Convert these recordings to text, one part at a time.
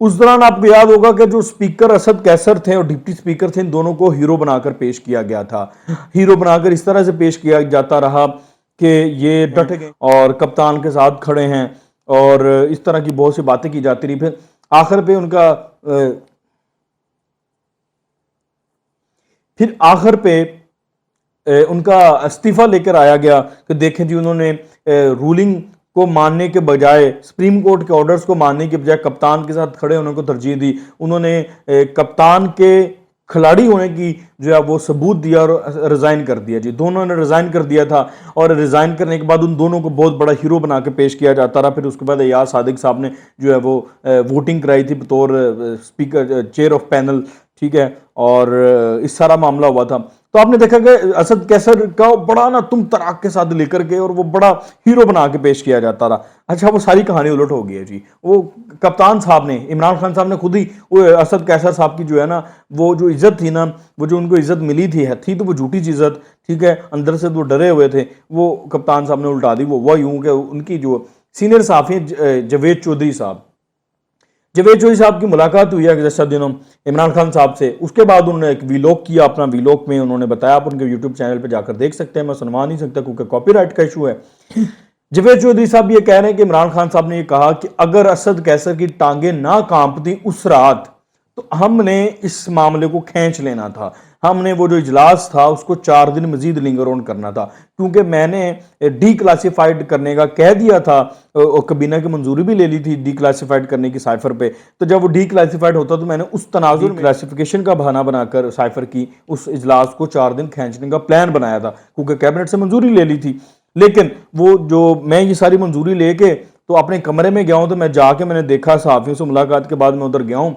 اس دوران آپ کو یاد ہوگا کہ جو اسپیکر اسد کیسر تھے اور ڈپٹی اسپیکر تھے، ان دونوں کو ہیرو بنا کر پیش کیا گیا تھا. ہیرو بنا کر اس طرح سے پیش کیا جاتا رہا کہ یہ ڈٹ گئے اور کپتان کے ساتھ کھڑے ہیں، اور اس طرح کی بہت سی باتیں کی جاتی رہی. پھر آخر پہ ان کا استعفیٰ لے کر آیا گیا کہ دیکھیں جی، انہوں نے رولنگ کو ماننے کے بجائے، سپریم کورٹ کے آرڈرز کو ماننے کے بجائے کپتان کے ساتھ کھڑے ہونے کو ترجیح دی. انہوں نے کپتان کے کھلاڑی ہونے کی جو ہے وہ ثبوت دیا اور ریزائن کر دیا. جی دونوں نے ریزائن کر دیا تھا، اور ریزائن کرنے کے بعد ان دونوں کو بہت بڑا ہیرو بنا کے پیش کیا جاتا رہا. پھر اس کے بعد ایاز صادق صاحب نے جو ہے وہ ووٹنگ کرائی تھی بطور اسپیکر، چیئر آف پینل، ٹھیک ہے، اور اس سارا معاملہ ہوا تھا. تو آپ نے دیکھا کہ اسد کیسر کا بڑا نا تم تراک کے ساتھ لے کر کے اور وہ بڑا ہیرو بنا کے پیش کیا جاتا رہا. اچھا وہ ساری کہانی الٹ ہو گئی ہے جی. وہ کپتان صاحب نے، عمران خان صاحب نے خود ہی اسد کیسر صاحب کی جو ہے نا وہ جو عزت تھی نا، وہ جو ان کو عزت ملی تھی تو وہ جھوٹی سی عزت، ٹھیک ہے، اندر سے وہ ڈرے ہوئے تھے، وہ کپتان صاحب نے الٹا دی. وہ یوں کہ ان کی جو سینئر صحافی جاوید چودھری صاحب کی ملاقات ہوئی ہے گزشتہ دنوں عمران خان صاحب سے. اس کے بعد انہوں نے ایک ویلوگ کیا، اپنا ویلوگ میں انہوں نے بتایا، آپ ان کے یوٹیوب چینل پہ جا کر دیکھ سکتے ہیں، میں سنوا نہیں سکتا کیونکہ کاپی رائٹ کا ایشو ہے. جاوید چودھری صاحب یہ کہہ رہے ہیں کہ عمران خان صاحب نے یہ کہا کہ اگر اسد کیسر کی ٹانگیں نہ کانپتی اس رات تو ہم نے اس معاملے کو کھینچ لینا تھا. ہم نے وہ جو اجلاس تھا اس کو 4 دن مزید لنگر آن کرنا تھا، کیونکہ میں نے ڈی کلاسیفائڈ کرنے کا کہہ دیا تھا، کابینہ کی منظوری بھی لے لی تھی ڈی کلاسیفائڈ کرنے کی سائفر پہ. تو جب وہ ڈی کلاسیفائڈ ہوتا تو میں نے اس تناظر میں کلاسیفیکیشن کا بہانہ بنا کر سائفر کی اس اجلاس کو 4 دن کھینچنے کا پلان بنایا تھا، کیونکہ کیبنٹ سے منظوری لے لی تھی. لیکن وہ جو میں یہ ساری منظوری لے کے تو اپنے کمرے میں گیا ہوں، تو میں جا کے میں نے دیکھا صحافیوں سے ملاقات کے بعد میں ادھر گیا ہوں.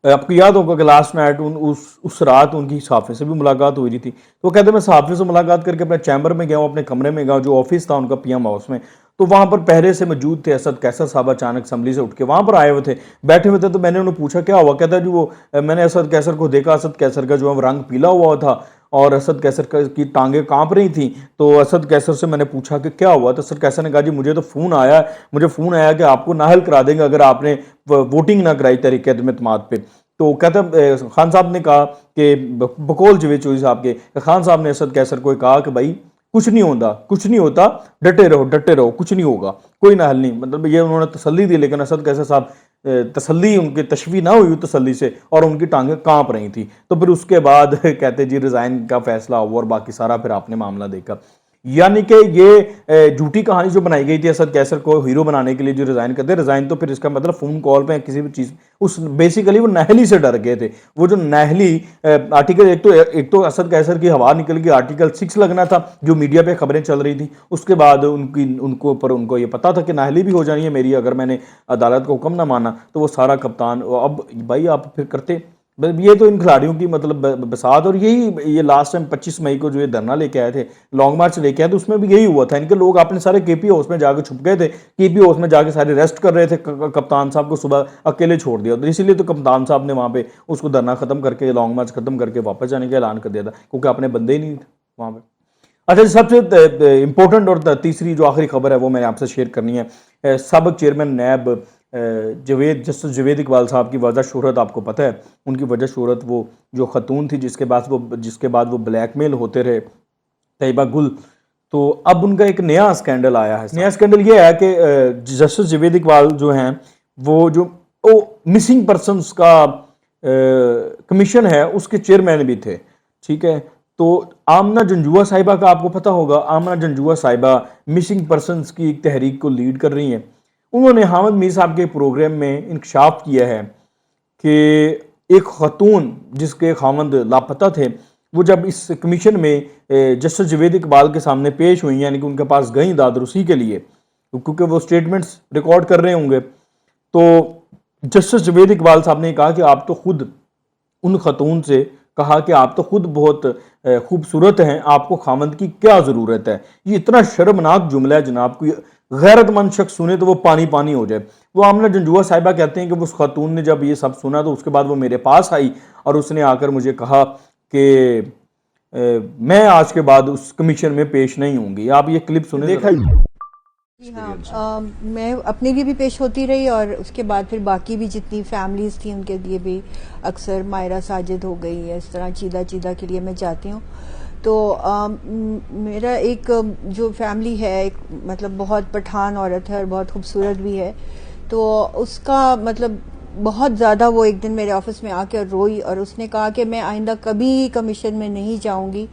آپ کو یاد ہوگا کہ لاسٹ نائٹ اس رات ان کی صحافی سے بھی ملاقات ہوئی تھی. تو وہ کہتے ہیں میں صحافی سے ملاقات کر کے اپنے چیمبر میں گیا ہوں، اپنے کمرے میں گیا، جو آفس تھا ان کا پی ایم ہاؤس میں. تو وہاں پر پہلے سے موجود تھے اسد کیسر صاحب، اچانک اسمبلی سے اٹھ کے وہاں پر آئے ہوئے تھے، بیٹھے ہوئے تھے. تو میں نے انہوں پوچھا کیا ہوا، کہتا ہے جی وہ میں نے اسد کیسر کو دیکھا، اسد کیسر کا جو ہے رنگ پیلا ہوا تھا اور اسد کیسر کی ٹانگیں کانپ رہی تھیں. تو اسد کیسر سے میں نے پوچھا کہ کیا ہوا، تو اسد کیسر نے کہا جی مجھے فون آیا کہ آپ کو نااہل کرا دیں گے اگر آپ نے ووٹنگ نہ کرائی تحریک عدم اعتماد پہ. تو کہتا خان صاحب نے کہا کہ بقول جاوید چودھری صاحب کے، خان صاحب نے اسد کیسر کو کہا کہ بھائی کچھ نہیں ہوتا، ڈٹے رہو، کچھ نہیں ہوگا، کوئی نہ حل نہیں. مطلب یہ انہوں نے تسلی دی، لیکن اسد کیسر صاحب تسلی، ان کی تشفی نہ ہوئی تسلی سے، اور ان کی ٹانگیں کانپ رہی تھی. تو پھر اس کے بعد کہتے جی ریزائن کا فیصلہ ہوا اور باقی سارا پھر آپ نے معاملہ دیکھا. یعنی کہ یہ جھوٹی کہانی جو بنائی گئی تھی اسد کیسر کو ہیرو بنانے کے لیے، جو ریزائن کرتے ریزائن، تو پھر اس کا مطلب فون کال پہ کسی بھی چیز بیسیکلی وہ نااہلی سے ڈر گئے تھے. وہ جو نااہلی آرٹیکل ایک تو اسد کیسر کی ہوا نکل گئی، آرٹیکل 6 لگنا تھا جو میڈیا پہ خبریں چل رہی تھیں. اس کے بعد ان کو یہ پتا تھا کہ نااہلی بھی ہو جانی ہے میری، اگر میں نے عدالت کا حکم نہ مانا تو وہ سارا کپتان. اب بھائی آپ پھر کرتے، یہ تو ان کھلاڑیوں کی مطلب بساط. اور یہ لاسٹ ٹائم 25 مئی کو جو یہ دھرنا لے کے آئے تھے، لانگ مارچ لے کے آئے تھے، اس میں بھی یہی ہوا تھا. ان کے لوگ اپنے سارے کے پی ہاؤس میں جا کے چھپ گئے تھے، کے پی ہاؤس میں جا کے سارے ریسٹ کر رہے تھے. کپتان صاحب کو صبح اکیلے چھوڑ دیا، تو اسی لیے تو کپتان صاحب نے وہاں پہ اس کو دھرنا ختم کر کے، لانگ مارچ ختم کر کے واپس جانے کا اعلان کر دیا تھا، کیونکہ اپنے بندے ہی نہیں تھے وہاں پہ. اچھا سب سے امپورٹنٹ اور تیسری جو آخری خبر ہے وہ میں نے آپ سے شیئر کرنی ہے. سابق chairman NAB justice Javed Iqbal صاحب کی وجہ شہرت آپ کو پتہ ہے. ان کی وجہ شہرت وہ جو خاتون تھی جس کے بعد وہ بلیک میل ہوتے رہے، طیبہ گل. تو اب ان کا ایک نیا سکینڈل آیا ہے. نیا سکینڈل یہ ہے کہ جسٹس جاوید اقبال جو ہیں وہ مسنگ پرسنز کا کمیشن ہے اس کے چیئرمین بھی تھے، ٹھیک ہے. تو آمنہ جنجوعہ صاحبہ کا آپ کو پتہ ہوگا، آمنہ جنجوعہ صاحبہ مسنگ پرسنز کی ایک تحریک کو لیڈ کر رہی ہیں. انہوں نے حامد میر صاحب کے پروگرام میں انکشاف کیا ہے کہ ایک خاتون جس کے خاوند لاپتہ تھے، وہ جب اس کمیشن میں جسٹس جاوید اقبال کے سامنے پیش ہوئی، یعنی کہ ان کے پاس گئیں داد رسی کے لیے، کیونکہ وہ سٹیٹمنٹس ریکارڈ کر رہے ہوں گے. تو جسٹس جاوید اقبال صاحب نے کہا کہ آپ تو خود ان خاتون سے کہا کہ آپ تو خود بہت خوبصورت ہیں، آپ کو خاوند کی کیا ضرورت ہے. یہ اتنا شرمناک جملہ ہے جناب، کوئی غیرت مند شخص سنے تو وہ پانی پانی ہو جائے. وہ آمنہ جنجوعہ صاحبہ کہتے ہیں کہ اس خاتون نے جب یہ سب سنا تو اس کے بعد وہ میرے پاس آئی اور اس نے آ کر مجھے کہا کہ میں آج کے بعد اس کمیشن میں پیش نہیں ہوں گی. آپ یہ کلپ سنیں. دیکھا جی ہاں، میں اپنے لیے بھی پیش ہوتی رہی اور اس کے بعد پھر باقی بھی جتنی فیملیز تھیں ان کے لیے بھی اکثر مائرہ ساجد ہو گئی ہے، اس طرح چیدہ چیدہ کے لیے میں جاتی ہوں. تو میرا ایک جو فیملی ہے، ایک مطلب بہت پٹھان عورت ہے اور بہت خوبصورت بھی ہے، تو اس کا مطلب بہت زیادہ وہ ایک دن میرے آفس میں آ کے روئی اور اس نے کہا کہ میں آئندہ کبھی کمیشن میں نہیں جاؤں گی،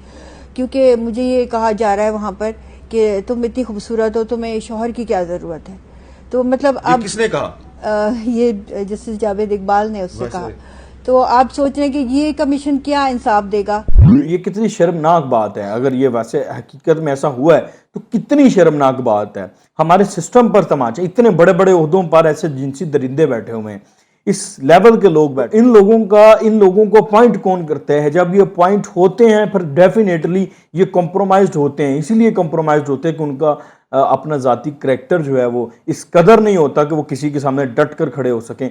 کیونکہ مجھے یہ کہا جا رہا ہے وہاں پر کہ تم اتنی خوبصورت ہو، تمہیں شوہر کی کیا ضرورت ہے. تو مطلب یہ کس نے کہا؟ یہ جسٹس جاوید اقبال نے اس سے کہا. تو آپ سوچ رہے ہیں کہ یہ کمیشن کیا انصاف دے گا؟ یہ کتنی شرمناک بات ہے. اگر یہ ویسے حقیقت میں ایسا ہوا ہے تو کتنی شرمناک بات ہے. ہمارے سسٹم پر تماچا، اتنے بڑے بڑے عہدوں پر ایسے جنسی درندے بیٹھے ہوئے ہیں، اس لیول کے لوگ بیٹھے. ان لوگوں کو اپوائنٹ کون کرتے ہیں؟ جب یہ اپوائنٹ ہوتے ہیں پھر ڈیفینیٹلی یہ کمپرومائزڈ ہوتے ہیں. اسی لیے کمپرومائزڈ ہوتے ہیں کہ ان کا اپنا ذاتی کریکٹر جو ہے وہ اس قدر نہیں ہوتا کہ وہ کسی کے سامنے ڈٹ کر کھڑے ہو سکیں.